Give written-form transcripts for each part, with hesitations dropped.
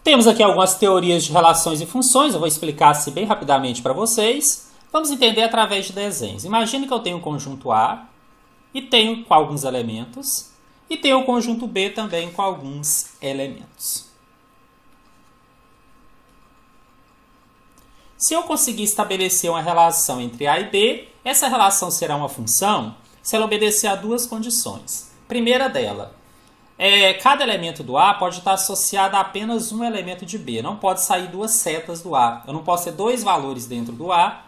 Temos aqui algumas teorias de relações e funções, eu vou explicar assim bem rapidamente para vocês. Vamos entender através de desenhos. Imagine que eu tenho o conjunto A e tenho com alguns elementos, e tenho o conjunto B também com alguns elementos. Se eu conseguir estabelecer uma relação entre A e B, essa relação será uma função se ela obedecer a duas condições. Primeira dela, cada elemento do A pode estar associado a apenas um elemento de B. Não pode sair duas setas do A. Eu não posso ter dois valores dentro do A,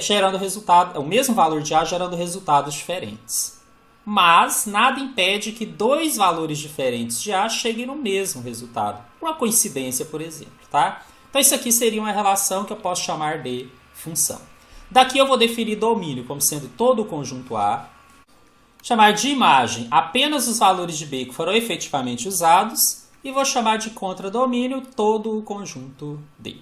gerando resultado, o mesmo valor de A gerando resultados diferentes. Mas nada impede que dois valores diferentes de A cheguem no mesmo resultado. Uma coincidência, por exemplo. Tá? Então isso aqui seria uma relação que eu posso chamar de função. Daqui eu vou definir domínio como sendo todo o conjunto A. Chamar de imagem apenas os valores de B que foram efetivamente usados. E vou chamar de contradomínio todo o conjunto D.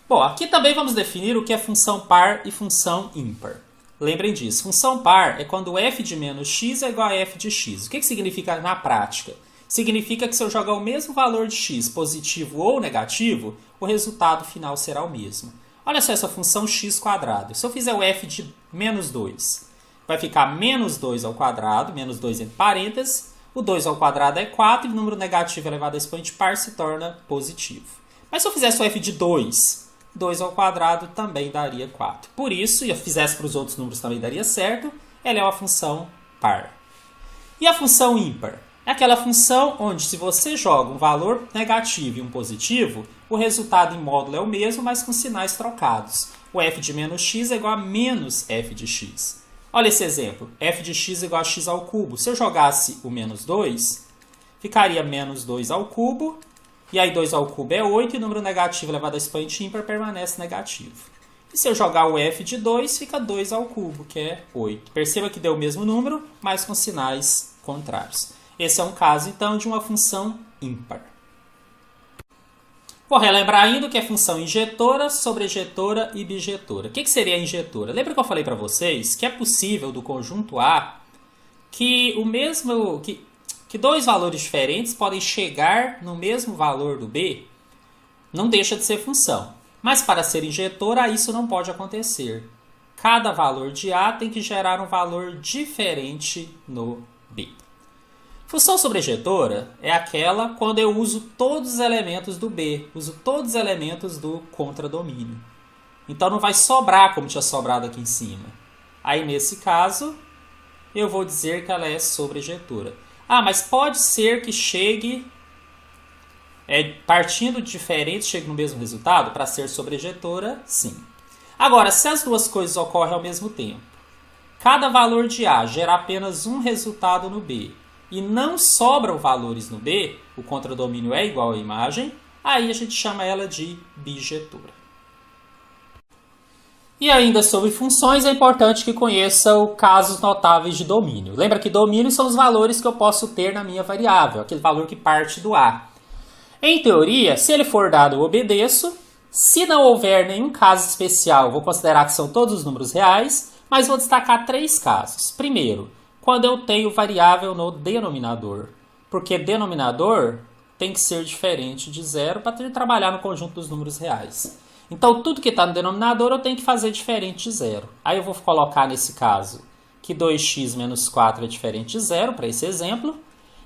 Bom, aqui também vamos definir o que é função par e função ímpar. Lembrem disso, função par é quando f de menos x é igual a f de x. O que significa na prática? Significa que se eu jogar o mesmo valor de x, positivo ou negativo, o resultado final será o mesmo. Olha só essa função x quadrado. Se eu fizer o f de menos 2, vai ficar menos 2 ao quadrado, menos 2 entre parênteses, o 2 ao quadrado é 4 e o número negativo elevado a expoente par se torna positivo. Mas se eu fizesse o f de 2, 2 ao quadrado também daria 4. Por isso, se eu fizesse para os outros números também daria certo, ela é uma função par. E a função ímpar? É aquela função onde se você joga um valor negativo e um positivo, o resultado em módulo é o mesmo, mas com sinais trocados. O f de menos x é igual a menos f de x. Olha esse exemplo, f de x é igual a x ao cubo. Se eu jogasse o menos 2, ficaria menos 2 ao cubo, e aí 2 ao cubo é 8, e o número negativo elevado a expoente ímpar permanece negativo. E se eu jogar o f de 2, fica 2 ao cubo, que é 8. Perceba que deu o mesmo número, mas com sinais contrários. Esse é um caso, então, de uma função ímpar. Vou relembrar ainda o que é função injetora, sobrejetora e bijetora. O que seria a injetora? Lembra que eu falei para vocês que é possível do conjunto A que dois valores diferentes podem chegar no mesmo valor do B? Não deixa de ser função. Mas para ser injetora, isso não pode acontecer. Cada valor de A tem que gerar um valor diferente no B. Função sobrejetora é aquela quando eu uso todos os elementos do B, uso todos os elementos do contradomínio. Então não vai sobrar como tinha sobrado aqui em cima. Aí nesse caso, eu vou dizer que ela é sobrejetora. Ah, mas pode ser que chegue, partindo de diferentes, chegue no mesmo resultado? Para ser sobrejetora, sim. Agora, se as duas coisas ocorrem ao mesmo tempo, cada valor de A gera apenas um resultado no B, e não sobram valores no B, o contradomínio é igual à imagem, aí a gente chama ela de bijetora. E ainda sobre funções, é importante que conheça os casos notáveis de domínio. Lembra que domínio são os valores que eu posso ter na minha variável, aquele valor que parte do A. Em teoria, se ele for dado, eu obedeço. Se não houver nenhum caso especial, vou considerar que são todos os números reais, mas vou destacar 3 casos. Primeiro, quando eu tenho variável no denominador, porque denominador tem que ser diferente de zero para trabalhar no conjunto dos números reais. Então, tudo que está no denominador eu tenho que fazer diferente de zero. Aí eu vou colocar nesse caso que 2x menos 4 é diferente de zero, para esse exemplo,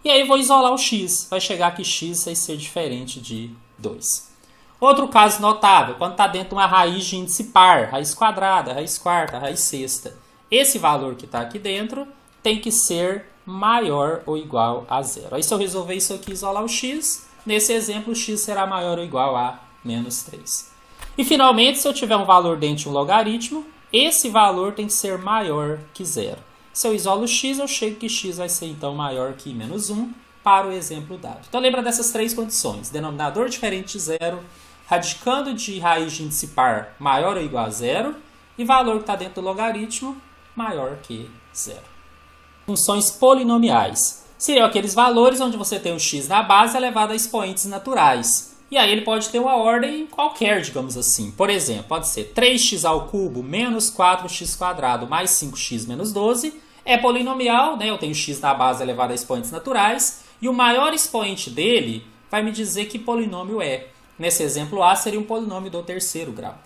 e aí eu vou isolar o x, vai chegar que x vai ser diferente de 2. Outro caso notável, quando está dentro de uma raiz de índice par, raiz quadrada, raiz quarta, raiz sexta. Esse valor que está aqui dentro tem que ser maior ou igual a zero. Aí se eu resolver isso aqui, isolar o x, nesse exemplo o x será maior ou igual a menos 3. E finalmente, se eu tiver um valor dentro de um logaritmo, esse valor tem que ser maior que zero. Se eu isolo o x, eu chego que x vai ser então maior que menos 1 para o exemplo dado. Então lembra dessas 3 condições. Denominador diferente de zero, radicando de raiz de índice par maior ou igual a zero, e valor que está dentro do logaritmo maior que zero. Funções polinomiais. Seriam aqueles valores onde você tem o x na base elevado a expoentes naturais. E aí ele pode ter uma ordem qualquer, digamos assim. Por exemplo, pode ser 3x ao cubo menos 4x quadrado mais 5x menos 12. É polinomial, né? Eu tenho x na base elevado a expoentes naturais. E o maior expoente dele vai me dizer que polinômio é. Nesse exemplo A, seria um polinômio do terceiro grau.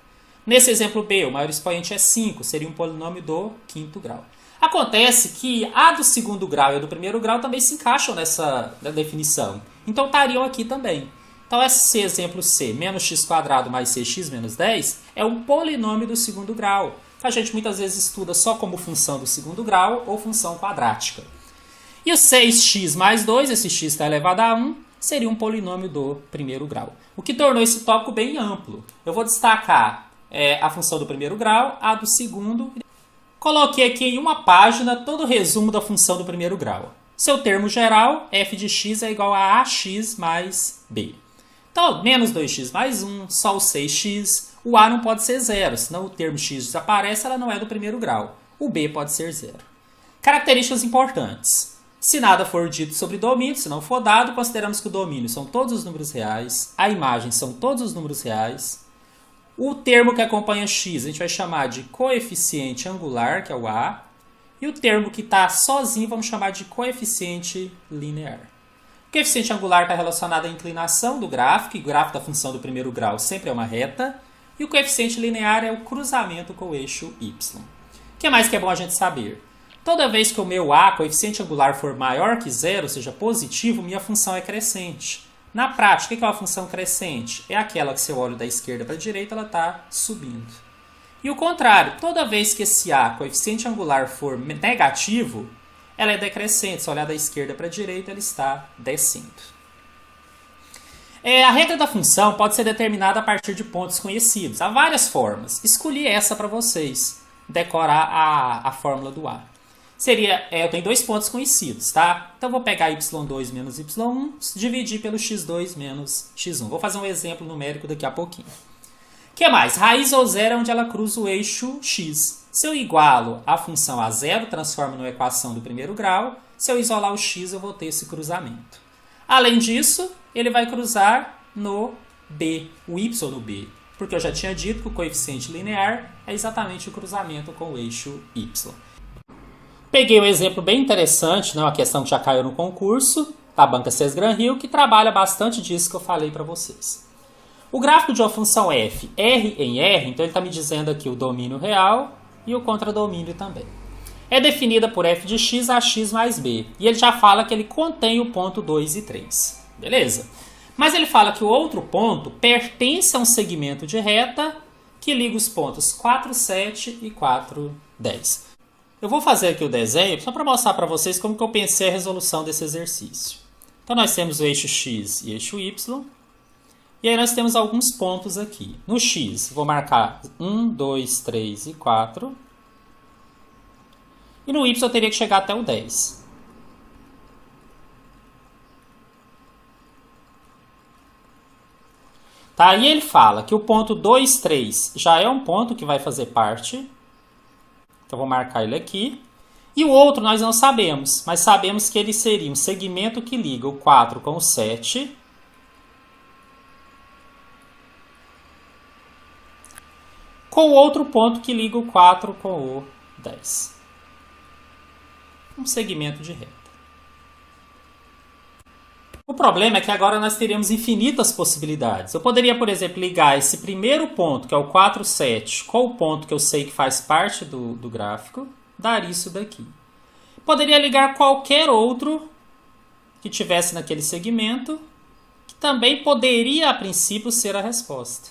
Nesse exemplo B, o maior expoente é 5, seria um polinômio do quinto grau. Acontece que a do segundo grau e a do primeiro grau também se encaixam nessa definição. Então estariam aqui também. Então esse exemplo C, menos x² mais 6x menos 10, é um polinômio do segundo grau, que a gente muitas vezes estuda só como função do segundo grau ou função quadrática. E o 6x mais 2, esse x está elevado a 1, seria um polinômio do primeiro grau. O que tornou esse tópico bem amplo. Eu vou destacar a função do primeiro grau, a do segundo. Coloquei aqui em uma página todo o resumo da função do primeiro grau. Seu termo geral, f de x é igual a ax mais b. Então, menos 2x mais 1, só o 6x. O a não pode ser zero, senão o termo x desaparece, ela não é do primeiro grau. O b pode ser zero. Características importantes. Se nada for dito sobre domínio, se não for dado, consideramos que o domínio são todos os números reais, a imagem são todos os números reais. O termo que acompanha x a gente vai chamar de coeficiente angular, que é o a. E o termo que está sozinho vamos chamar de coeficiente linear. O coeficiente angular está relacionado à inclinação do gráfico, e o gráfico da função do primeiro grau sempre é uma reta. E o coeficiente linear é o cruzamento com o eixo y. O que mais que é bom a gente saber? Toda vez que o meu a, coeficiente angular, for maior que zero, ou seja, positivo, minha função é crescente. Na prática, o que é uma função crescente? É aquela que se eu olho da esquerda para a direita, ela está subindo. E o contrário, toda vez que esse a, coeficiente angular, for negativo, ela é decrescente. Se eu olhar da esquerda para a direita, ela está descendo. A regra da função pode ser determinada a partir de pontos conhecidos. Há várias formas. Escolhi essa para vocês decorar a fórmula do a. Eu tenho dois pontos conhecidos, tá? Então, vou pegar y2 menos y1, dividir pelo x2 menos x1. Vou fazer um exemplo numérico daqui a pouquinho. O que mais? Raiz ou zero é onde ela cruza o eixo x. Se eu igualo a função a zero, transformo numa equação do primeiro grau. Se eu isolar o x, eu vou ter esse cruzamento. Além disso, ele vai cruzar no b, o y no b. Porque eu já tinha dito que o coeficiente linear é exatamente o cruzamento com o eixo y. Peguei um exemplo bem interessante, uma questão que já caiu no concurso, da banca Sesgran-Hill, que trabalha bastante disso que eu falei para vocês. O gráfico de uma função f, R em R, então ele está me dizendo aqui o domínio real e o contradomínio também. É definida por f de x a x mais b. E ele já fala que ele contém o ponto 2 e 3. Beleza? Mas ele fala que o outro ponto pertence a um segmento de reta que liga os pontos 4, 7 e 4, 10. Eu vou fazer aqui o desenho só para mostrar para vocês como que eu pensei a resolução desse exercício. Então, nós temos o eixo x e eixo y. E aí nós temos alguns pontos aqui. No x, vou marcar 1, 2, 3 e 4. E no y eu teria que chegar até o 10. Tá? E ele fala que o ponto 2, 3 já é um ponto que vai fazer parte. Então, vou marcar ele aqui. E o outro nós não sabemos, mas sabemos que ele seria um segmento que liga o 4 com o 7. Com o outro ponto que liga o 4 com o 10. Um segmento de reta. O problema é que agora nós teríamos infinitas possibilidades. Eu poderia, por exemplo, ligar esse primeiro ponto, que é o 4, 7, com o ponto que eu sei que faz parte do gráfico, dar isso daqui. Poderia ligar qualquer outro que tivesse naquele segmento, que também poderia, a princípio, ser a resposta.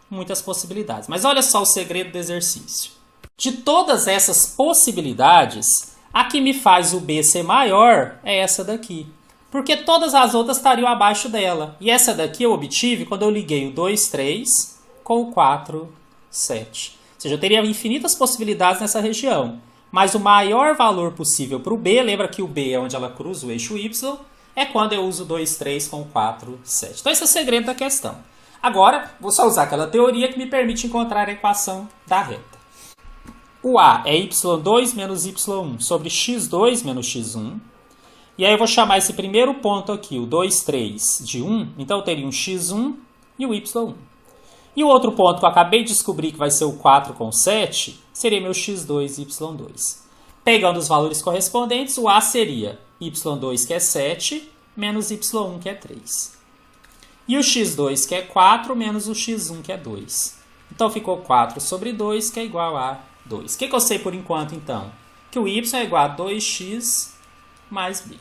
Muitas possibilidades. Mas olha só o segredo do exercício. De todas essas possibilidades, a que me faz o B ser maior é essa daqui. Porque todas as outras estariam abaixo dela. E essa daqui eu obtive quando eu liguei o 2, 3 com o 4, 7. Ou seja, eu teria infinitas possibilidades nessa região. Mas o maior valor possível para o B, lembra que o B é onde ela cruza o eixo Y, é quando eu uso 2, 3 com 4, 7. Então esse é o segredo da questão. Agora, vou só usar aquela teoria que me permite encontrar a equação da reta. O A é y2 menos y1 sobre x2 menos x1. E aí eu vou chamar esse primeiro ponto aqui, o 2, 3, de 1. Então eu teria um x1 e o y1. E o outro ponto que eu acabei de descobrir que vai ser o 4 com 7, seria meu x2 e y2. Pegando os valores correspondentes, o A seria y2, que é 7, menos y1, que é 3. E o x2, que é 4, menos o x1, que é 2. Então, ficou 4 sobre 2, que é igual a 2. O que eu sei por enquanto, então? Que o y é igual a 2x mais b.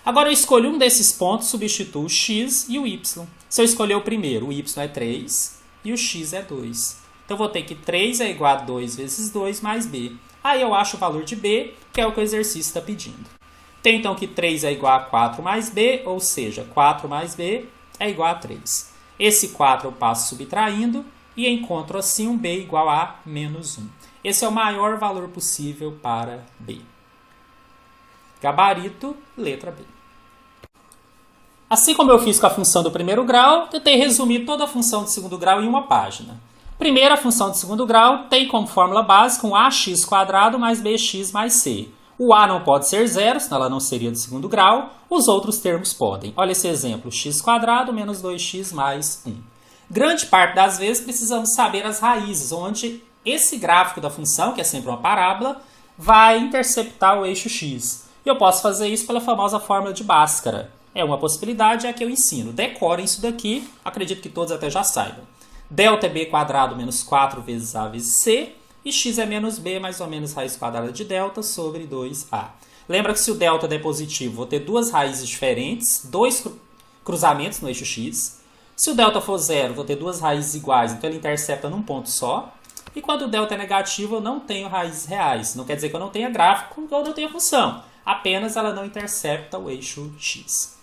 Agora, eu escolho um desses pontos, substituo o x e o y. Se eu escolher o primeiro, o y é 3 e o x é 2. Então, eu vou ter que 3 é igual a 2 vezes 2 mais b. Aí, eu acho o valor de b, que é o que o exercício está pedindo. Tem, então, que 3 é igual a 4 mais b, ou seja, 4 mais b é igual a 3. Esse 4 eu passo subtraindo e encontro, assim, um b igual a menos 1. Esse é o maior valor possível para b. Gabarito, letra B. Assim como eu fiz com a função do primeiro grau, tentei resumir toda a função de segundo grau em uma página. Primeiro, a função de segundo grau tem como fórmula básica um ax² mais bx mais c. O a não pode ser zero, senão ela não seria de segundo grau. Os outros termos podem. Olha esse exemplo, x² menos 2x mais 1. Grande parte das vezes precisamos saber as raízes, onde esse gráfico da função, que é sempre uma parábola, vai interceptar o eixo x. E eu posso fazer isso pela famosa fórmula de Bhaskara. É uma possibilidade, é a que eu ensino. Decorem isso daqui, acredito que todos até já saibam. Delta é b² menos 4 vezes a vezes c, e x é menos b mais ou menos raiz quadrada de delta sobre 2a. Lembra que se o delta der positivo, vou ter duas raízes diferentes, dois cruzamentos no eixo x. Se o delta for zero, vou ter duas raízes iguais, então ele intercepta num ponto só. E quando o delta é negativo, eu não tenho raízes reais. Não quer dizer que eu não tenha gráfico ou não tenha função. Apenas ela não intercepta o eixo x.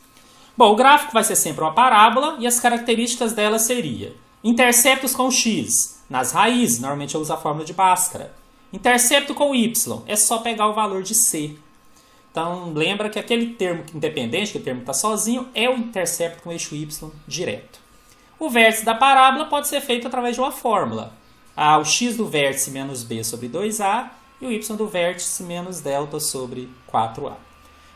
Bom, o gráfico vai ser sempre uma parábola e as características dela seriam interceptos com x nas raízes, normalmente eu uso a fórmula de Bhaskara. Intercepto com y, é só pegar o valor de c. Então, lembra que aquele termo independente, que o termo está sozinho, é o intercepto com o eixo y direto. O vértice da parábola pode ser feito através de uma fórmula. O x do vértice menos b sobre 2a e o y do vértice menos delta sobre 4a.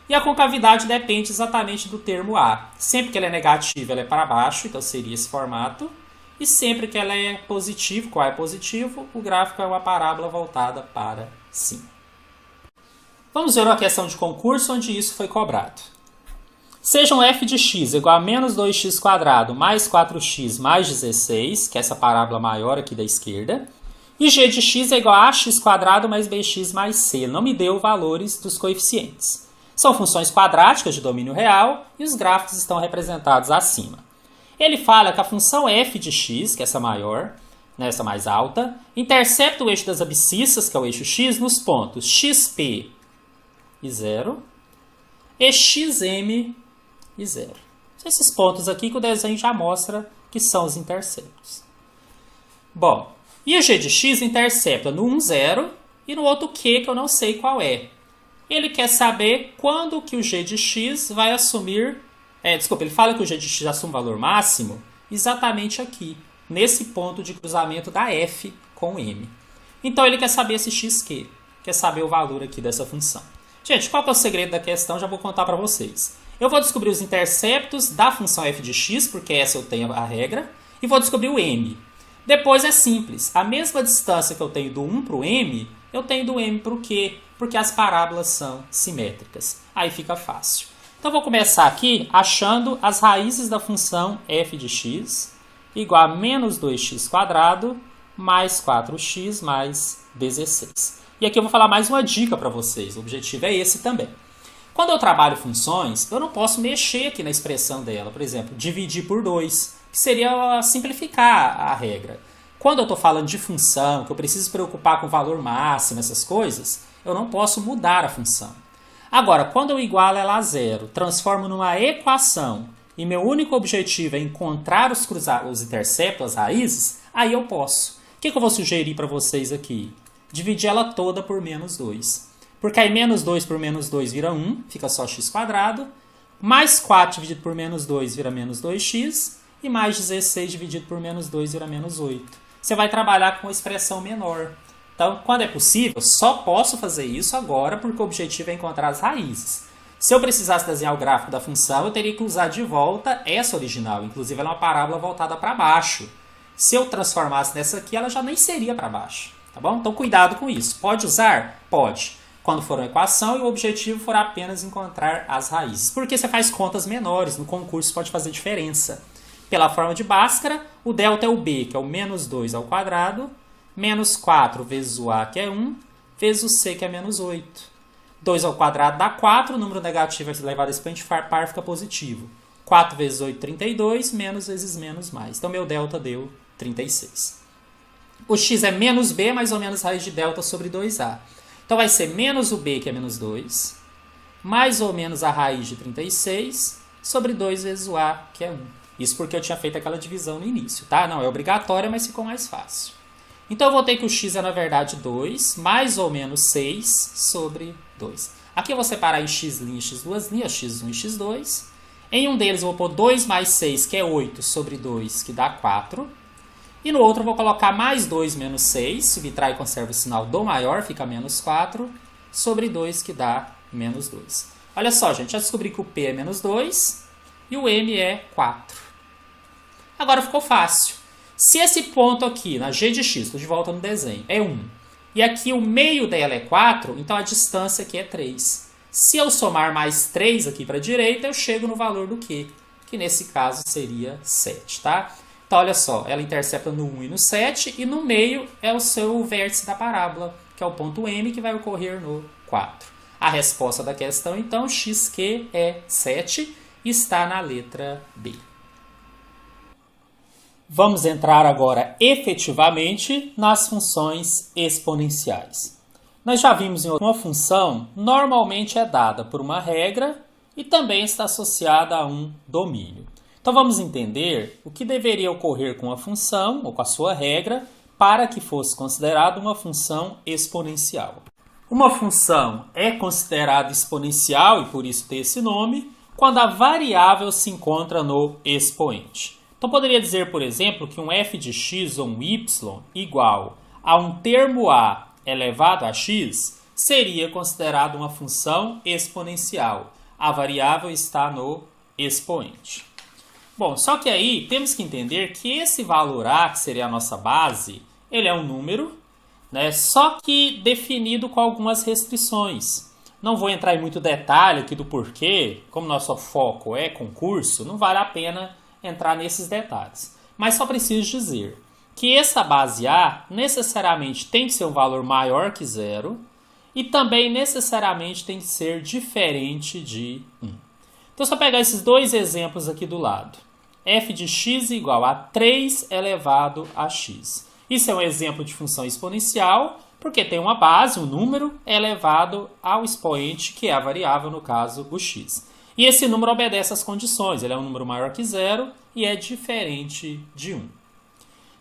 E a concavidade depende exatamente do termo a. Sempre que ela é negativa, ela é para baixo, então seria esse formato. E sempre que ela é positivo, qual é positivo, o gráfico é uma parábola voltada para cima. Vamos ver uma questão de concurso onde isso foi cobrado. Seja um f de x igual a menos 2x² mais 4x mais 16, que é essa parábola maior aqui da esquerda, e g de x é igual a ax² mais bx mais c. Não me deu valores dos coeficientes. São funções quadráticas de domínio real e os gráficos estão representados acima. Ele fala que a função f de x, que é essa maior, essa mais alta, intercepta o eixo das abscissas, que é o eixo x, nos pontos xp e 0 e xm e 0. São esses pontos aqui que o desenho já mostra que são os interceptos. Bom, e o g de x intercepta no 1, 0 e no outro q, que eu não sei qual é. Ele quer saber quando que o g de x vai assumir... ele fala que o g de x assume valor máximo exatamente aqui, nesse ponto de cruzamento da f com m. Então, ele quer saber esse xq, quer saber o valor aqui dessa função. Gente, qual que é o segredo da questão? Já vou contar para vocês. Eu vou descobrir os interceptos da função f de x, porque essa eu tenho a regra, e vou descobrir o m. Depois é simples, a mesma distância que eu tenho do 1 para o m, eu tenho do m para o q, porque as parábolas são simétricas. Aí fica fácil. Então, vou começar aqui achando as raízes da função f de x igual a menos 2x² mais 4x mais 16. E aqui eu vou falar mais uma dica para vocês. O objetivo é esse também. Quando eu trabalho funções, eu não posso mexer aqui na expressão dela. Por exemplo, dividir por 2, que seria simplificar a regra. Quando eu estou falando de função, que eu preciso preocupar com o valor máximo, essas coisas, eu não posso mudar a função. Agora, quando eu igualo ela a zero, transformo numa equação e meu único objetivo é encontrar os interceptos, as raízes, aí eu posso. O que eu vou sugerir para vocês aqui? Dividir ela toda por menos 2. Porque aí menos 2 por menos 2 vira 1, fica só x², mais 4 dividido por menos 2 vira menos 2x, e mais 16 dividido por menos 2 vira menos 8. Você vai trabalhar com uma expressão menor. Então, quando é possível, só posso fazer isso agora porque o objetivo é encontrar as raízes. Se eu precisasse desenhar o gráfico da função, eu teria que usar de volta essa original. Inclusive, ela é uma parábola voltada para baixo. Se eu transformasse nessa aqui, ela já nem seria para baixo. Tá bom? Então, cuidado com isso. Pode usar? Pode. quando for uma equação, e o objetivo for apenas encontrar as raízes. Porque você faz contas menores, no concurso pode fazer diferença. Pela forma de Bhaskara, o delta é o b, que é o menos 2 ao quadrado, menos 4 vezes o a, que é 1, vezes o c, que é menos 8. 2 ao quadrado dá 4, o número negativo elevado a expoente par fica positivo. 4 vezes 8, 32, menos vezes menos mais. Então, meu delta deu 36. O x é menos b, mais ou menos raiz de delta sobre 2a. Então, vai ser menos o b, que é menos 2, mais ou menos a raiz de 36, sobre 2 vezes o a, que é 1. Isso porque eu tinha feito aquela divisão no início, tá? Não é obrigatória, mas ficou mais fácil. Então, eu vou ter que o x é, na verdade, 2, mais ou menos 6 sobre 2. Aqui eu vou separar em x' e x duas linhas, x1 e x2. Em um deles eu vou pôr 2 mais 6, que é 8, sobre 2, que dá 4. E no outro eu vou colocar mais 2 menos 6, subtrai e conserva o sinal do maior, fica menos 4, sobre 2, que dá menos 2. Olha só, gente, já descobri que o P é menos 2 e o M é 4. Agora ficou fácil. Se esse ponto aqui, na G de x, estou de volta no desenho, é 1, e aqui o meio dela é 4, então a distância aqui é 3. Se eu somar mais 3 aqui para a direita, eu chego no valor do Q, que nesse caso seria 7, tá? Então, olha só, ela intercepta no 1 e no 7, e no meio é o seu vértice da parábola, que é o ponto M, que vai ocorrer no 4. A resposta da questão, então, xq é 7, e está na letra B. Vamos entrar agora efetivamente nas funções exponenciais. Nós já vimos em uma função normalmente é dada por uma regra e também está associada a um domínio. Então vamos entender o que deveria ocorrer com a função ou com a sua regra para que fosse considerada uma função exponencial. Uma função é considerada exponencial, e por isso tem esse nome, quando a variável se encontra no expoente. Então, poderia dizer, por exemplo, que um f de x ou um y igual a um termo a elevado a x seria considerado uma função exponencial. A variável está no expoente. Bom, só que aí temos que entender que esse valor a, que seria a nossa base, ele é um número, né? Só que definido com algumas restrições. Não vou entrar em muito detalhe aqui do porquê, como nosso foco é concurso, não vale a pena entrar nesses detalhes. Mas só preciso dizer que essa base A necessariamente tem que ser um valor maior que 0 e também necessariamente tem que ser diferente de 1. Então, se eu pegar esses dois exemplos aqui do lado, f de x igual a 3 elevado a x. Isso é um exemplo de função exponencial, porque tem uma base, um número, elevado ao expoente, que é a variável, no caso, o x. E esse número obedece às condições, ele é um número maior que 0 e é diferente de 1.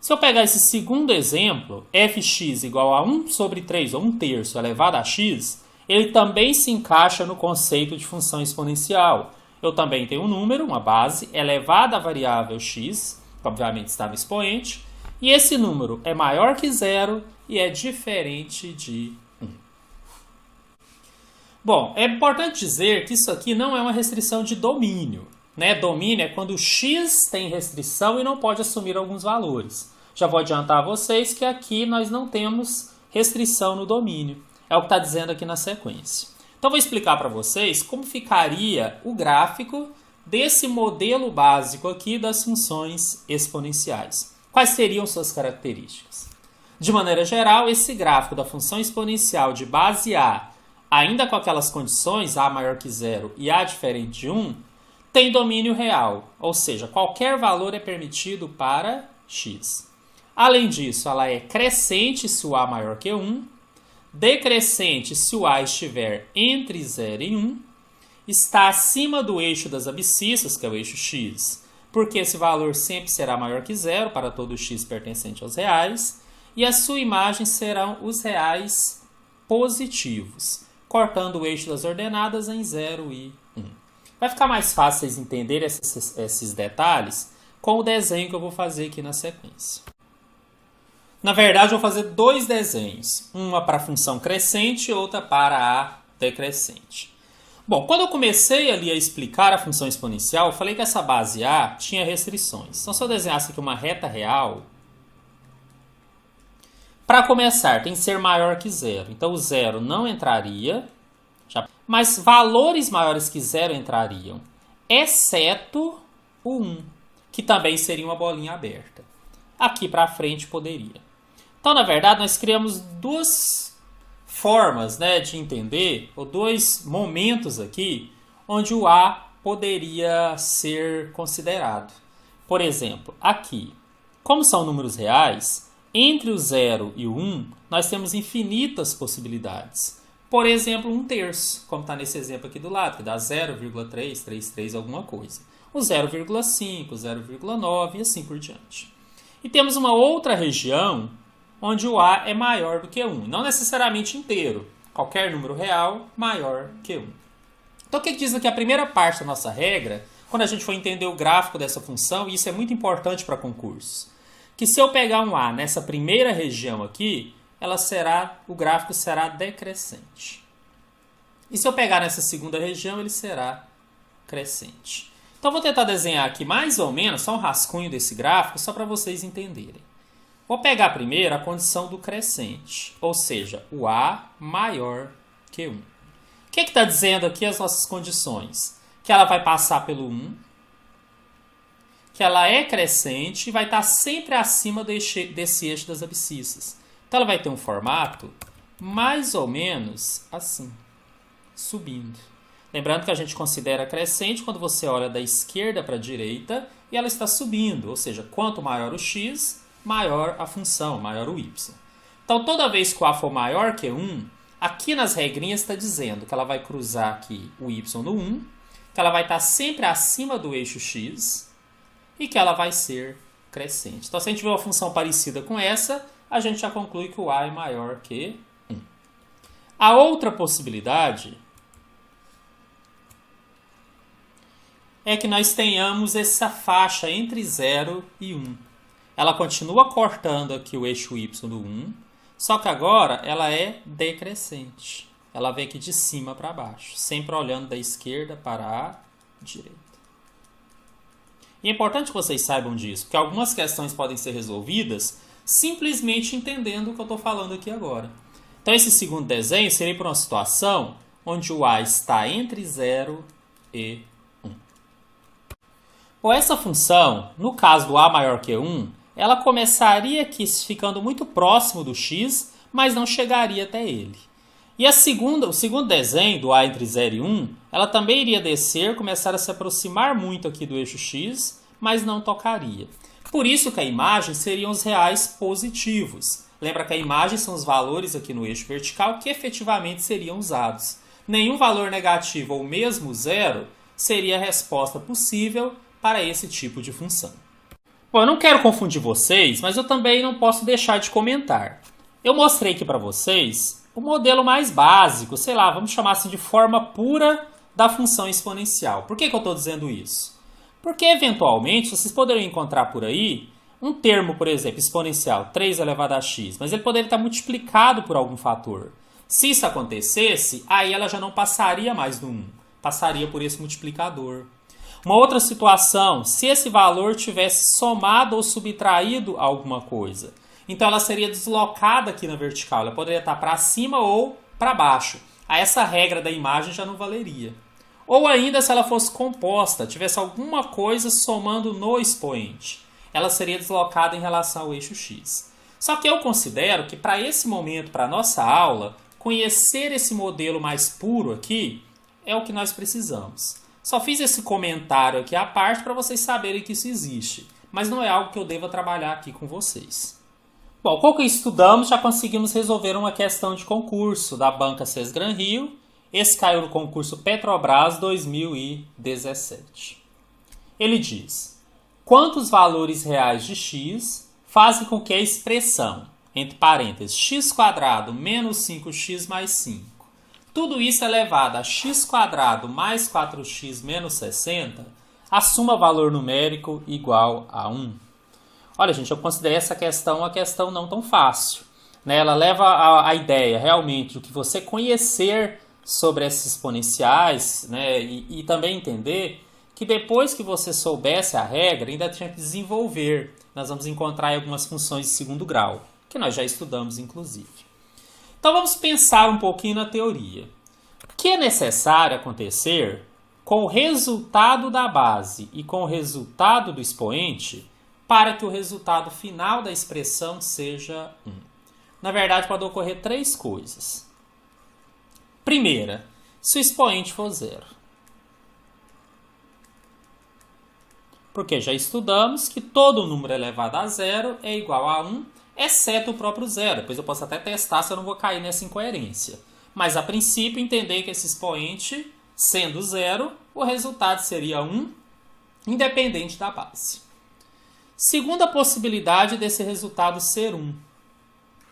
Se eu pegar esse segundo exemplo, fx igual a 1 sobre 3, ou 1/3 elevado a x, ele também se encaixa no conceito de função exponencial. Eu também tenho um número, uma base, elevada à variável x, que obviamente está no expoente, e esse número é maior que 0 e é diferente de 1. Bom, é importante dizer que isso aqui não é uma restrição de domínio, né? Domínio é quando o x tem restrição e não pode assumir alguns valores. Já vou adiantar a vocês que aqui nós não temos restrição no domínio. É o que está dizendo aqui na sequência. Então, vou explicar para vocês como ficaria o gráfico desse modelo básico aqui das funções exponenciais. Quais seriam suas características? De maneira geral, esse gráfico da função exponencial de base A, ainda com aquelas condições, A maior que 0 e A diferente de 1, tem domínio real, ou seja, qualquer valor é permitido para x. Além disso, ela é crescente se o A maior que 1, decrescente se o A estiver entre 0 e 1, está acima do eixo das abscissas, que é o eixo x, porque esse valor sempre será maior que 0 para todo x pertencente aos reais, e a sua imagem serão os reais positivos, cortando o eixo das ordenadas em 0 e 1. Vai ficar mais fácil vocês entenderem esses detalhes com o desenho que eu vou fazer aqui na sequência. Na verdade, eu vou fazer dois desenhos, uma para a função crescente e outra para a decrescente. Bom, quando eu comecei ali a explicar a função exponencial, eu falei que essa base A tinha restrições. Então, se eu desenhasse aqui uma reta real, Para começar, tem que ser maior que zero. Então, o zero não entraria, mas valores maiores que zero entrariam, exceto o 1, que também seria uma bolinha aberta. Aqui para frente poderia. Então, na verdade, nós criamos duas formas, né, de entender, ou dois momentos aqui, onde o A poderia ser considerado. Por exemplo, aqui, como são números reais, entre o 0 e o 1, nós temos infinitas possibilidades. Por exemplo, 1/3, como está nesse exemplo aqui do lado, que dá 0,333 alguma coisa. O 0,5, 0,9 e assim por diante. E temos uma outra região onde o A é maior do que 1. Não necessariamente inteiro. Qualquer número real maior que 1. Então, o que diz aqui a primeira parte da nossa regra, quando a gente for entender o gráfico dessa função, e isso é muito importante para concursos, que se eu pegar um A nessa primeira região aqui, o gráfico será decrescente. E se eu pegar nessa segunda região, ele será crescente. Então, vou tentar desenhar aqui mais ou menos, só um rascunho desse gráfico, só para vocês entenderem. Vou pegar primeiro a condição do crescente, ou seja, o A maior que 1. O que está dizendo aqui as nossas condições? Que ela vai passar pelo 1, que ela é crescente e vai estar sempre acima desse eixo das abscissas. Então, ela vai ter um formato mais ou menos assim, subindo. Lembrando que a gente considera crescente quando você olha da esquerda para a direita e ela está subindo, ou seja, quanto maior o x, maior a função, maior o y. Então, toda vez que o A for maior que 1, aqui nas regrinhas está dizendo que ela vai cruzar aqui o y no 1, que ela vai estar sempre acima do eixo x e que ela vai ser crescente. Então, se a gente vê uma função parecida com essa, a gente já conclui que o A é maior que 1. A outra possibilidade é que nós tenhamos essa faixa entre 0 e 1. Ela continua cortando aqui o eixo y do 1, só que agora ela é decrescente. Ela vem aqui de cima para baixo, sempre olhando da esquerda para a direita. E é importante que vocês saibam disso, porque algumas questões podem ser resolvidas simplesmente entendendo o que eu estou falando aqui agora. Então, esse segundo desenho seria para uma situação onde o A está entre 0 e 1. Bom, essa função, no caso do A maior que 1, ela começaria aqui ficando muito próximo do x, mas não chegaria até ele. E o segundo desenho, do A entre 0 e 1, ela também iria descer, começar a se aproximar muito aqui do eixo x, mas não tocaria. Por isso que a imagem seriam os reais positivos. Lembra que a imagem são os valores aqui no eixo vertical que efetivamente seriam usados. Nenhum valor negativo ou mesmo zero seria a resposta possível para esse tipo de função. Bom, eu não quero confundir vocês, mas eu também não posso deixar de comentar. Eu mostrei aqui para vocês o modelo mais básico, sei lá, vamos chamar assim de forma pura da função exponencial. Por que eu estou dizendo isso? Porque, eventualmente, vocês poderiam encontrar por aí um termo, por exemplo, exponencial 3 elevado a x, mas ele poderia estar multiplicado por algum fator. Se isso acontecesse, aí ela já não passaria mais do 1, passaria por esse multiplicador. Uma outra situação, se esse valor tivesse somado ou subtraído alguma coisa, então ela seria deslocada aqui na vertical, ela poderia estar para cima ou para baixo. Aí essa regra da imagem já não valeria. Ou ainda se ela fosse composta, tivesse alguma coisa somando no expoente, ela seria deslocada em relação ao eixo x. Só que eu considero que para esse momento, para a nossa aula, conhecer esse modelo mais puro aqui é o que nós precisamos. Só fiz esse comentário aqui à parte para vocês saberem que isso existe, mas não é algo que eu deva trabalhar aqui com vocês. Bom, com o que estudamos, já conseguimos resolver uma questão de concurso da Banca Sesgran Rio. Esse caiu no concurso Petrobras 2017. Ele diz: quantos valores reais de x fazem com que a expressão, entre parênteses, x² menos 5x mais 5, tudo isso elevado a x² mais 4x menos 60, assuma valor numérico igual a 1. Olha, gente, eu considerei essa questão uma questão não tão fácil, né? Ela leva a ideia, realmente, do que você conhecer sobre esses exponenciais, né? E também entender que depois que você soubesse a regra, ainda tinha que desenvolver. Nós vamos encontrar algumas funções de segundo grau. que nós já estudamos, inclusive. Então, vamos pensar um pouquinho na teoria. O que é necessário acontecer com o resultado da base e com o resultado do expoente para que o resultado final da expressão seja 1? Na verdade, pode ocorrer 3 coisas. Primeira, se o expoente for 0. Porque já estudamos que todo número elevado a 0 é igual a 1, exceto o próprio 0. Depois eu posso até testar se eu não vou cair nessa incoerência. Mas, a princípio, entender que esse expoente, sendo 0, o resultado seria 1, independente da base. Segunda possibilidade desse resultado ser 1.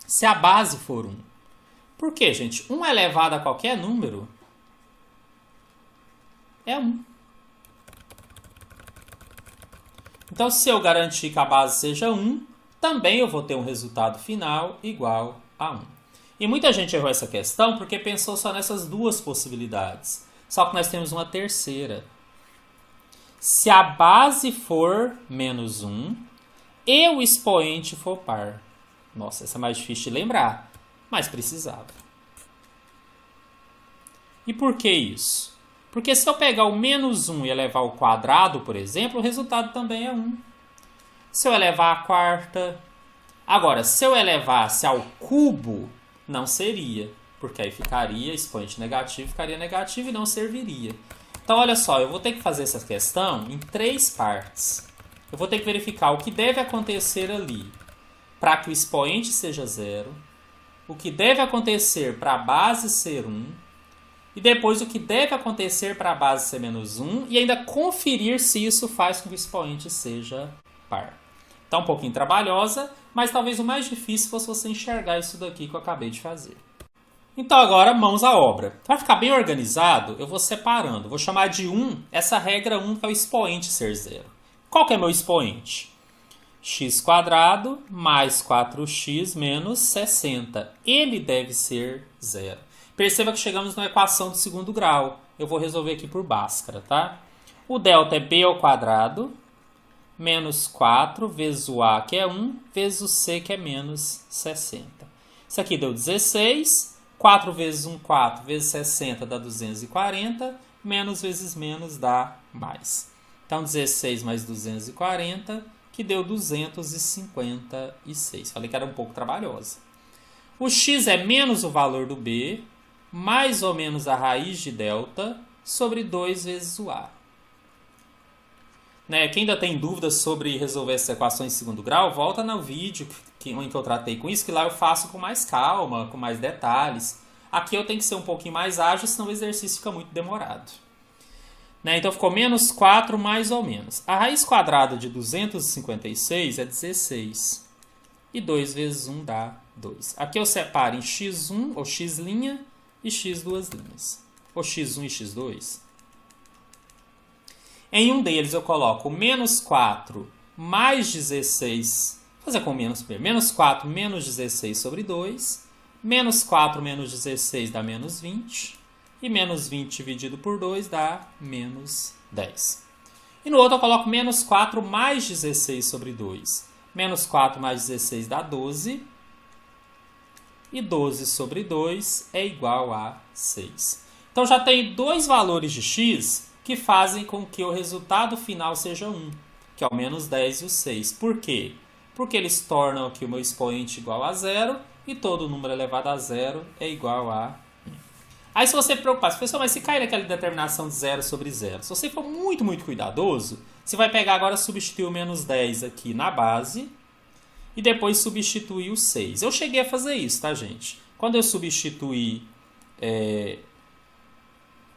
Se a base for 1. Por quê, gente? 1 elevado a qualquer número é 1. Então, se eu garantir que a base seja 1, também eu vou ter um resultado final igual a 1. E muita gente errou essa questão porque pensou só nessas 2 possibilidades. Só que nós temos uma terceira. Se a base for menos 1 e o expoente for par. Nossa, essa é mais difícil de lembrar, mas precisava. E por que isso? Porque se eu pegar o menos 1 e elevar ao quadrado, por exemplo, o resultado também é 1. Se eu elevar a quarta... Agora, se eu elevasse ao cubo, não seria. Porque aí ficaria expoente negativo, ficaria negativo e não serviria. Então, olha só, eu vou ter que fazer essa questão em 3 partes. Eu vou ter que verificar o que deve acontecer ali para que o expoente seja 0, o que deve acontecer para a base ser 1, e depois o que deve acontecer para a base ser menos 1, e ainda conferir se isso faz com que o expoente seja par. Está um pouquinho trabalhosa, mas talvez o mais difícil fosse você enxergar isso daqui que eu acabei de fazer. Então agora, mãos à obra. Para ficar bem organizado, eu vou separando. Vou chamar de 1 essa regra 1 para o expoente ser 0. Qual que é meu expoente? X² mais 4x menos 60. Ele deve ser 0. Perceba que chegamos na equação do segundo grau. Eu vou resolver aqui por Bhaskara, tá? O delta é b² menos 4 vezes o a, que é 1, vezes o c, que é menos 60. Isso aqui deu 16. 4 vezes 1, 4, vezes 60 dá 240. Menos vezes menos dá mais. Então, 16 mais 240, que deu 256. Falei que era um pouco trabalhosa. O x é menos o valor do b, mais ou menos a raiz de delta, sobre 2 vezes o a. Né? Quem ainda tem dúvidas sobre resolver essas equações em segundo grau, volta no vídeo em que eu tratei com isso, que lá eu faço com mais calma, com mais detalhes. Aqui eu tenho que ser um pouquinho mais ágil, senão o exercício fica muito demorado. Né? Então ficou menos 4 mais ou menos. A raiz quadrada de 256 é 16. E 2 vezes 1 dá 2. Aqui eu separo em x1, ou x' e x duas linhas. Ou x1 e x2. Em um deles eu coloco menos 4 mais 16. Vou fazer com menos primeiro. Menos 4 menos 16 sobre 2. Menos 4 menos 16 dá menos 20. E menos 20 dividido por 2 dá menos 10. E no outro eu coloco menos 4 mais 16 sobre 2. Menos 4 mais 16 dá 12. E 12 sobre 2 é igual a 6. Então já tem 2 valores de x que fazem com que o resultado final seja 1. Que é o menos 10 e o 6. Por quê? Porque eles tornam aqui o meu expoente igual a 0. E todo número elevado a 0 é igual a 1. Aí se você preocupar, pessoal, mas se cair naquela determinação de 0 sobre 0, se você for muito, muito cuidadoso, você vai pegar agora e substituir o menos 10 aqui na base e depois substituir o 6. Eu cheguei a fazer isso, tá, gente? Quando eu substituí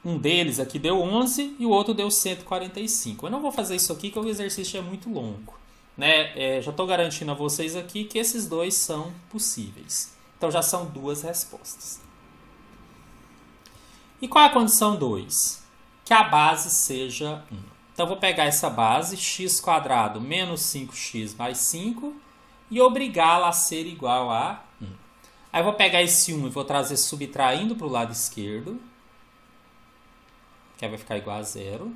um deles aqui deu 11 e o outro deu 145. Eu não vou fazer isso aqui porque o exercício é muito longo. Né? Já estou garantindo a vocês aqui que esses dois são possíveis. Então já são 2 respostas. E qual é a condição 2? Que a base seja 1. Então eu vou pegar essa base, x² menos 5x mais 5, e obrigá-la a ser igual a 1. Aí eu vou pegar esse 1 e vou trazer subtraindo para o lado esquerdo, que aí vai ficar igual a 0.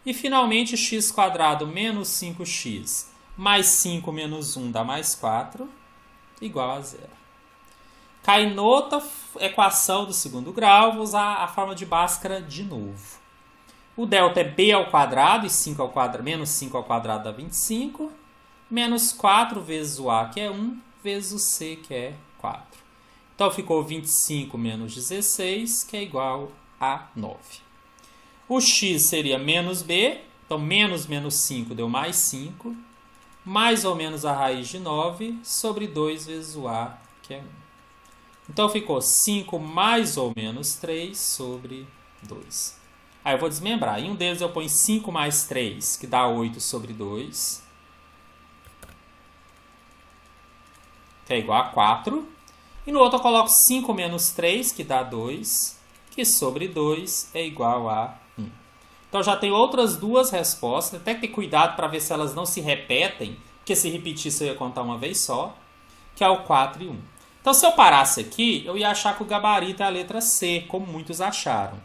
E finalmente x² menos 5x mais 5 menos 1 dá mais 4. igual a zero. Cai noutra equação do segundo grau, vou usar a forma de Bhaskara de novo. O delta é b ao quadrado, e 5 ao quadrado, menos 5 ao quadrado dá 25, menos 4 vezes o a, que é 1, vezes o c, que é 4. Então ficou 25 menos 16, que é igual a 9. O x seria menos b, então menos 5 deu mais 5, mais ou menos a raiz de 9 sobre 2 vezes o a, que é 1. Então ficou 5 mais ou menos 3 sobre 2. Aí eu vou desmembrar. Em um deles eu ponho 5 mais 3, que dá 8 sobre 2. Que é igual a 4. E no outro eu coloco 5 menos 3, que dá 2, que sobre 2 é igual a 1. Então já tem outras duas respostas. Até que ter cuidado para ver se elas não se repetem, porque se repetisse eu ia contar uma vez só, que é o 4 e 1. Então se eu parasse aqui, eu ia achar que o gabarito é a letra C, como muitos acharam.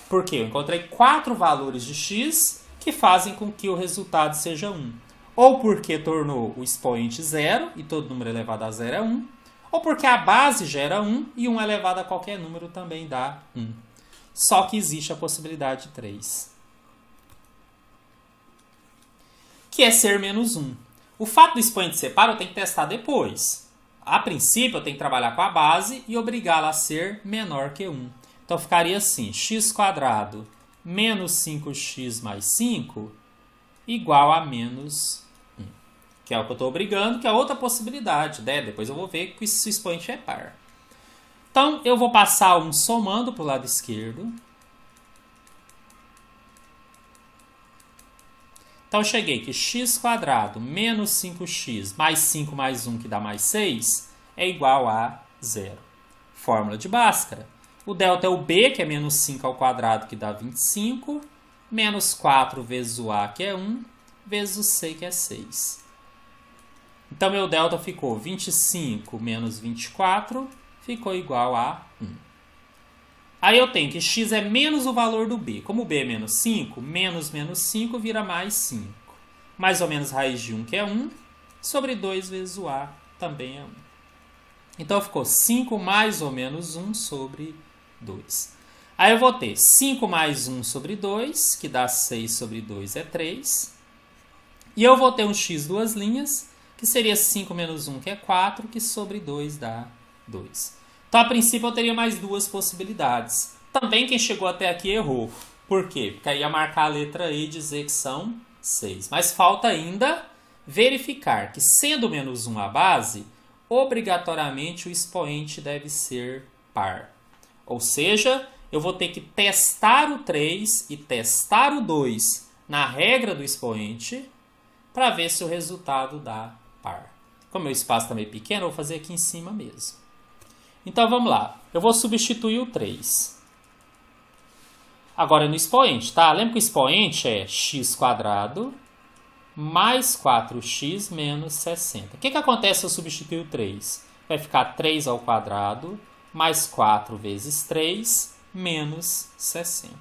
Porque eu encontrei 4 valores de x que fazem com que o resultado seja 1. Ou porque tornou o expoente 0, e todo número elevado a 0 é 1. Ou porque a base gera 1, e 1 elevado a qualquer número também dá 1. Só que existe a possibilidade de 3. Que é ser menos 1. O fato do expoente ser par eu tenho que testar depois. A princípio eu tenho que trabalhar com a base e obrigá-la a ser menor que 1. Então ficaria assim, x² menos 5x mais 5 igual a menos 1. Que é o que eu estou obrigando, que é outra possibilidade, né? Depois eu vou ver que esse expoente é par. Então eu vou passar 1 somando para o lado esquerdo. Então eu cheguei que x² menos 5x mais 5 mais 1, que dá mais 6, é igual a 0. Fórmula de Bhaskara. O delta é o b, que é menos 5 ao quadrado, que dá 25, menos 4 vezes o a, que é 1, vezes o c, que é 6. Então, meu delta ficou 25 menos 24, ficou igual a 1. Aí eu tenho que x é menos o valor do b. Como o b é menos 5, menos 5 vira mais 5. Mais ou menos raiz de 1, que é 1, sobre 2 vezes o a, também é 1. Então, ficou 5 mais ou menos 1 sobre 2. Aí eu vou ter 5 mais 1 sobre 2, que dá 6 sobre 2 é 3. E eu vou ter um x duas linhas, que seria 5 menos 1, que é 4, que sobre 2 dá 2. Então, a princípio, eu teria mais duas possibilidades. Também quem chegou até aqui errou. Por quê? Porque aí ia marcar a letra E e dizer que são 6. Mas falta ainda verificar que, sendo menos 1 a base, obrigatoriamente o expoente deve ser par. Ou seja, eu vou ter que testar o 3 e testar o 2 na regra do expoente para ver se o resultado dá par. Como o espaço está meio pequeno, eu vou fazer aqui em cima mesmo. Então vamos lá. Eu vou substituir o 3. Agora no expoente, tá? Lembra que o expoente é x² mais 4x menos 60. O que acontece se eu substituir o 3? Vai ficar 3 ao quadrado mais 4 vezes 3 menos 60.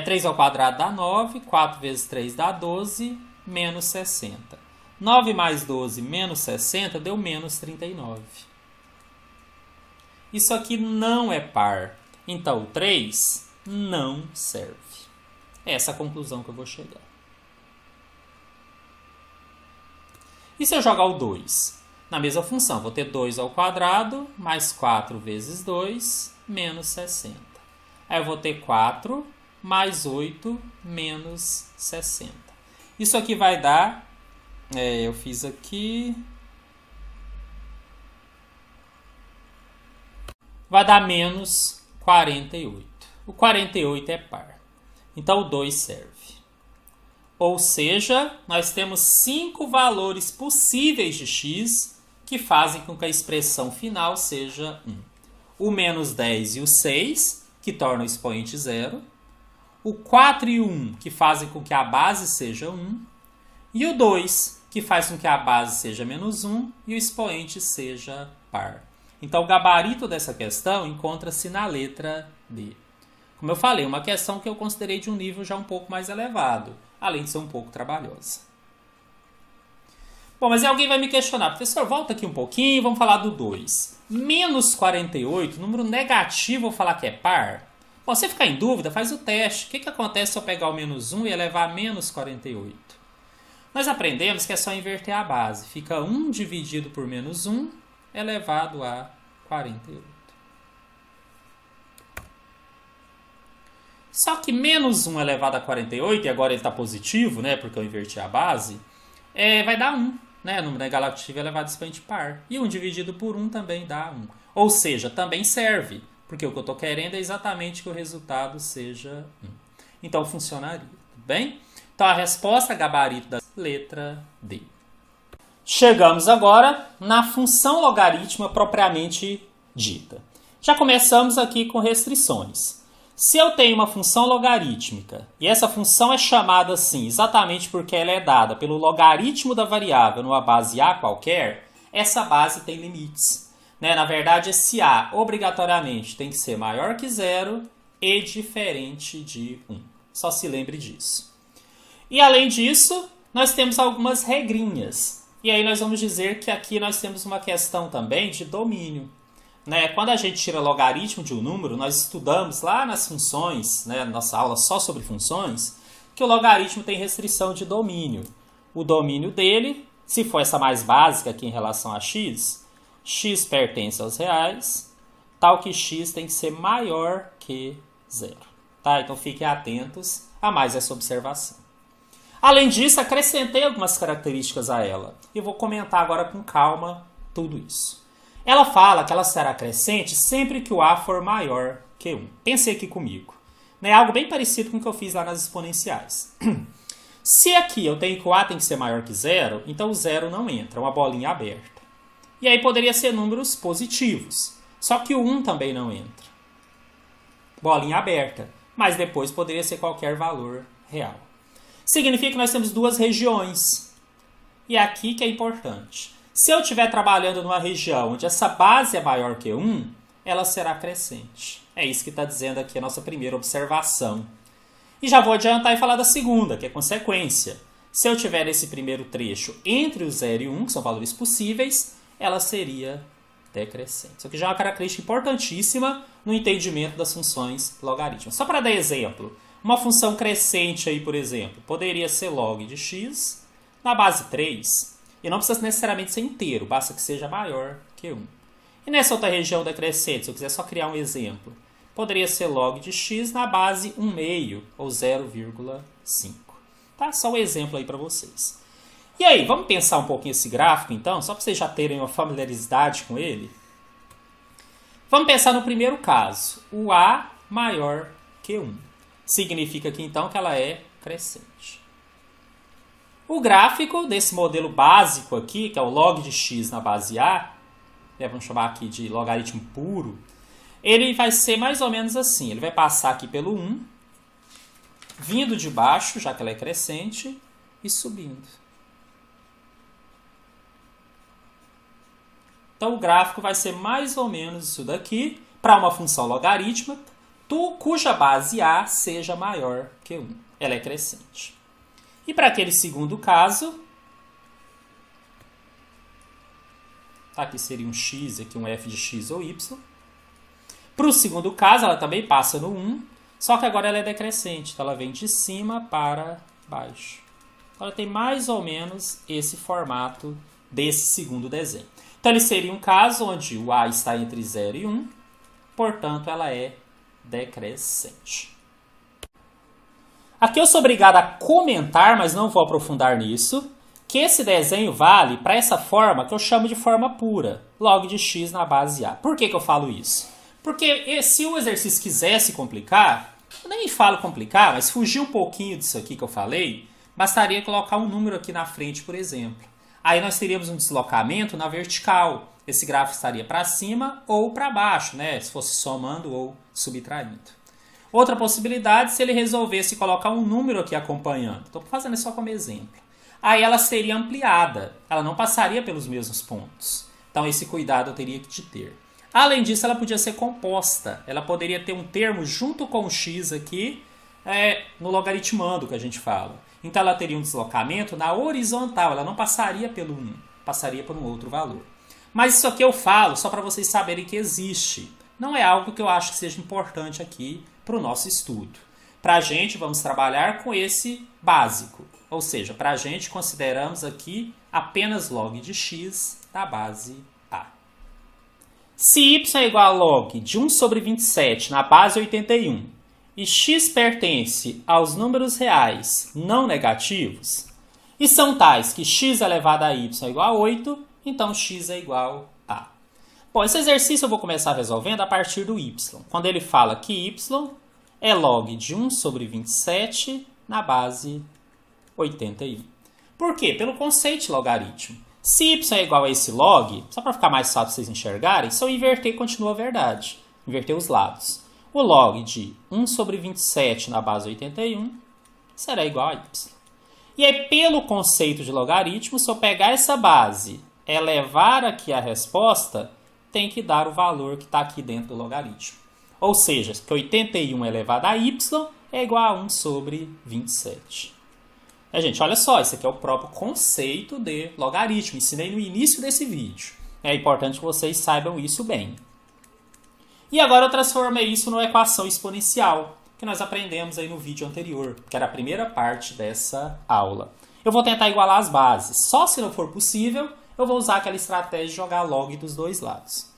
3 ao quadrado dá 9, 4 vezes 3 dá 12, menos 60. 9 mais 12 menos 60 deu menos 39. Isso aqui não é par. Então, o 3 não serve. É essa a conclusão que eu vou chegar. E se eu jogar o 2? Na mesma função, vou ter 2 ao quadrado, mais 4 vezes 2, menos 60. Aí eu vou ter 4 mais 8, menos 60. Isso aqui vai dar... eu fiz aqui... Vai dar menos 48. O 48 é par. Então, o 2 serve. Ou seja, nós temos 5 valores possíveis de x que fazem com que a expressão final seja 1. O menos 10 e o 6, que tornam o expoente 0. O 4 e o 1, que fazem com que a base seja 1. E o 2, que faz com que a base seja menos 1 e o expoente seja par. Então, o gabarito dessa questão encontra-se na letra D. Como eu falei, uma questão que eu considerei de um nível já um pouco mais elevado, além de ser um pouco trabalhosa. Bom, mas aí alguém vai me questionar. Professor, volta aqui um pouquinho, vamos falar do 2. Menos 48, número negativo, vou falar que é par. Bom, você ficar em dúvida, faz o teste. O que acontece se eu pegar o menos 1 e elevar a menos 48? Nós aprendemos que é só inverter a base. Fica 1 dividido por menos 1 elevado a 48. Só que menos 1 elevado a 48, e agora ele está positivo, né, porque eu inverti a base, vai dar 1. Né? Número negativo elevado a expoente par. E 1 dividido por 1 também dá 1. Ou seja, também serve. Porque o que eu estou querendo é exatamente que o resultado seja 1. Então funcionaria. Tudo bem? Então a resposta gabarito da letra D. Chegamos agora na função logarítmica propriamente dita. Já começamos aqui com restrições. Se eu tenho uma função logarítmica, e essa função é chamada assim exatamente porque ela é dada pelo logaritmo da variável numa base A qualquer, essa base tem limites. Né? Na verdade, esse A obrigatoriamente tem que ser maior que 0 e diferente de 1. Só se lembre disso. E além disso, nós temos algumas regrinhas. E aí nós vamos dizer que aqui nós temos uma questão também de domínio. Né? Quando a gente tira logaritmo de um número, nós estudamos lá nas funções, né, nossa aula só sobre funções, que o logaritmo tem restrição de domínio. O domínio dele, se for essa mais básica aqui em relação a x, x pertence aos reais, tal que x tem que ser maior que 0. Tá? Então fiquem atentos a mais essa observação. Além disso, acrescentei algumas características a ela. E vou comentar agora com calma tudo isso. Ela fala que ela será crescente sempre que o A for maior que 1. Pensei aqui comigo. É algo bem parecido com o que eu fiz lá nas exponenciais. Se aqui eu tenho que o A tem que ser maior que 0, então o 0 não entra, uma bolinha aberta. E aí poderia ser números positivos. Só que o 1 também não entra. Bolinha aberta. Mas depois poderia ser qualquer valor real. Significa que nós temos duas regiões. E é aqui que é importante. Se eu estiver trabalhando numa região onde essa base é maior que 1, ela será crescente. É isso que está dizendo aqui a nossa primeira observação. E já vou adiantar e falar da segunda, que é consequência. Se eu tiver esse primeiro trecho entre o 0 e 1, que são valores possíveis, ela seria decrescente. Isso aqui já é uma característica importantíssima no entendimento das funções logarítmicas. Só para dar exemplo, uma função crescente aí, por exemplo, poderia ser log de x na base 3. E não precisa necessariamente ser inteiro, basta que seja maior que 1. E nessa outra região decrescente, se eu quiser só criar um exemplo, poderia ser log de x na base 1/2 ou 0,5. Tá? Só um exemplo aí para vocês. E aí, vamos pensar um pouquinho esse gráfico então, só para vocês já terem uma familiaridade com ele. Vamos pensar no primeiro caso, o A maior que 1. Significa aqui então que ela é crescente. O gráfico desse modelo básico aqui, que é o log de x na base A, vamos chamar aqui de logaritmo puro, ele vai ser mais ou menos assim. Ele vai passar aqui pelo 1, vindo de baixo, já que ela é crescente, e subindo. Então o gráfico vai ser mais ou menos isso daqui, para uma função logarítmica, cuja base A seja maior que 1. Ela é crescente. E para aquele segundo caso, aqui seria um x, aqui um f de x ou y. Para o segundo caso, ela também passa no 1, só que agora ela é decrescente, então ela vem de cima para baixo. Então ela tem mais ou menos esse formato desse segundo desenho. Então ele seria um caso onde o A está entre 0 e 1, portanto ela é decrescente. Aqui eu sou obrigado a comentar, mas não vou aprofundar nisso, que esse desenho vale para essa forma que eu chamo de forma pura, log de x na base A. Por que eu falo isso? Porque se o exercício quisesse complicar, eu nem falo complicar, mas fugir um pouquinho disso aqui que eu falei, bastaria colocar um número aqui na frente, por exemplo. Aí nós teríamos um deslocamento na vertical. Esse gráfico estaria para cima ou para baixo, né? Se fosse somando ou subtraindo. Outra possibilidade, se ele resolvesse colocar um número aqui acompanhando. Estou fazendo isso só como exemplo. Aí ela seria ampliada. Ela não passaria pelos mesmos pontos. Então esse cuidado eu teria que ter. Além disso, ela podia ser composta. Ela poderia ter um termo junto com o x aqui, no logaritmando que a gente fala. Então ela teria um deslocamento na horizontal, ela não passaria pelo 1, passaria por um outro valor. Mas isso aqui eu falo só para vocês saberem que existe. Não é algo que eu acho que seja importante aqui para o nosso estudo. Para a gente, vamos trabalhar com esse básico. Ou seja, para a gente, consideramos aqui apenas log de x da base A. Se y é igual a log de 1 sobre 27 na base 81 e x pertence aos números reais não negativos, e são tais que x elevado a y é igual a 8, então x é igual a. Bom, esse exercício eu vou começar resolvendo a partir do y. Quando ele fala que y é log de 1 sobre 27 na base 81. Por quê? Pelo conceito de logaritmo. Se y é igual a esse log, só para ficar mais fácil vocês enxergarem, se eu inverter, continua a verdade. Inverter os lados. O log de 1 sobre 27 na base 81 será igual a y. E aí, pelo conceito de logaritmo, se eu pegar essa base, elevar aqui a resposta, tem que dar o valor que está aqui dentro do logaritmo. Ou seja, que 81 elevado a y é igual a 1 sobre 27. Gente, olha só, isso aqui é o próprio conceito de logaritmo. Ensinei no início desse vídeo. É importante que vocês saibam isso bem. E agora eu transformei isso numa equação exponencial, que nós aprendemos aí no vídeo anterior, que era a primeira parte dessa aula. Eu vou tentar igualar as bases. Só se não for possível, eu vou usar aquela estratégia de jogar log dos dois lados.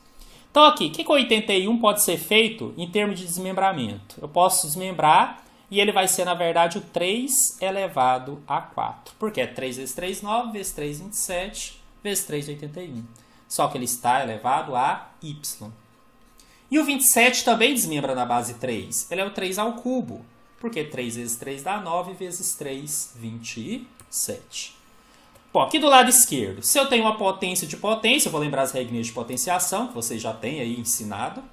Então aqui, o que 81 pode ser feito em termos de desmembramento? Eu posso desmembrar e ele vai ser, na verdade, o 3 elevado a 4. Porque é 3 vezes 3, 9, vezes 3, 27, vezes 3, 81. Só que ele está elevado a y. E o 27 também desmembra na base 3. Ele é o 3 ao cubo. Porque 3 vezes 3 dá 9, vezes 3, 27. Bom, aqui do lado esquerdo, se eu tenho uma potência de potência, eu vou lembrar as regrinhas de potenciação, que vocês já têm aí ensinado.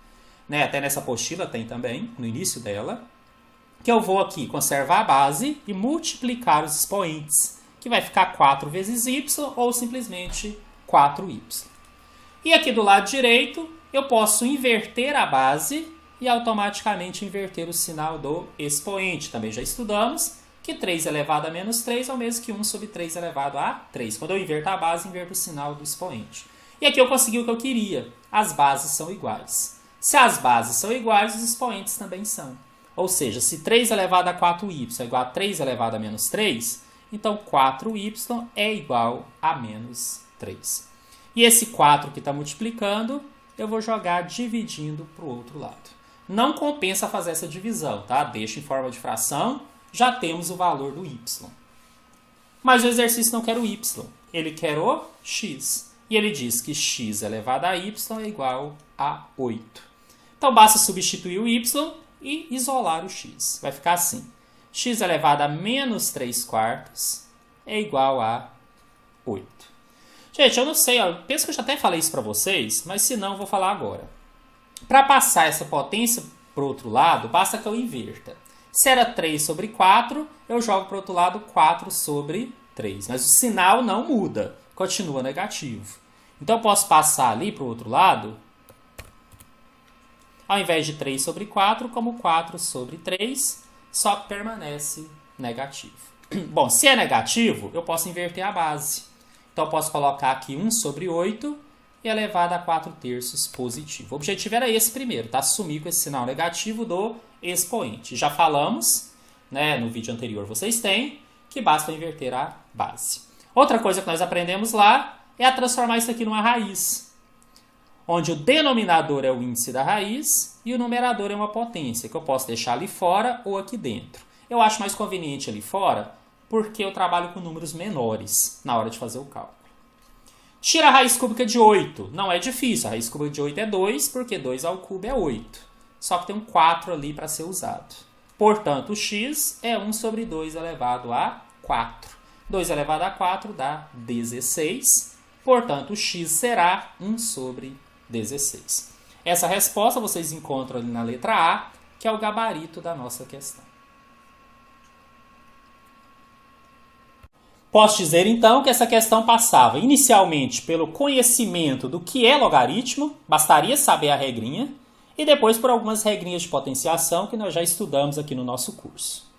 Né? Até nessa apostila tem também, no início dela. Que eu vou aqui conservar a base e multiplicar os expoentes, que vai ficar 4 vezes y ou simplesmente 4y. E aqui do lado direito, eu posso inverter a base e automaticamente inverter o sinal do expoente. Também já estudamos que 3 elevado a menos 3 é o mesmo que 1 sobre 3 elevado a 3. Quando eu inverto a base, inverto o sinal do expoente. E aqui eu consegui o que eu queria. As bases são iguais. Se as bases são iguais, os expoentes também são. Ou seja, se 3 elevado a 4y é igual a 3 elevado a menos 3, então 4y é igual a menos 3. E esse 4 que está multiplicando, eu vou jogar dividindo para o outro lado. Não compensa fazer essa divisão, tá? Deixa em forma de fração, já temos o valor do y. Mas o exercício não quer o y, ele quer o x. E ele diz que x elevado a y é igual a 8. Então basta substituir o y e isolar o x. Vai ficar assim. X elevado a menos 3 quartos é igual a 8. Gente, eu não sei, penso que eu já até falei isso para vocês, mas se não, eu vou falar agora. Para passar essa potência para o outro lado, basta que eu inverta. Se era 3 sobre 4, eu jogo para o outro lado 4 sobre 3. Mas o sinal não muda, continua negativo. Então eu posso passar ali para o outro lado, ao invés de 3 sobre 4, como 4 sobre 3, só que permanece negativo. Bom, se é negativo, eu posso inverter a base. Então eu posso colocar aqui 1 sobre 8 e elevado a 4 terços positivo. O objetivo era esse primeiro, tá? Sumir com esse sinal negativo do expoente. Já falamos, né, no vídeo anterior vocês têm, que basta inverter a base. Outra coisa que nós aprendemos lá é a transformar isso aqui numa raiz, onde o denominador é o índice da raiz e o numerador é uma potência, que eu posso deixar ali fora ou aqui dentro. Eu acho mais conveniente ali fora, porque eu trabalho com números menores na hora de fazer o cálculo. Tira a raiz cúbica de 8. Não é difícil, a raiz cúbica de 8 é 2, porque 2 ao cubo é 8. Só que tem um 4 ali para ser usado. Portanto, o x é 1 sobre 2 elevado a 4. 2 elevado a 4 dá 16. Portanto, o x será 1 sobre 16. Essa resposta vocês encontram ali na letra A, que é o gabarito da nossa questão. Posso dizer, então, que essa questão passava inicialmente pelo conhecimento do que é logaritmo, bastaria saber a regrinha, e depois por algumas regrinhas de potenciação que nós já estudamos aqui no nosso curso.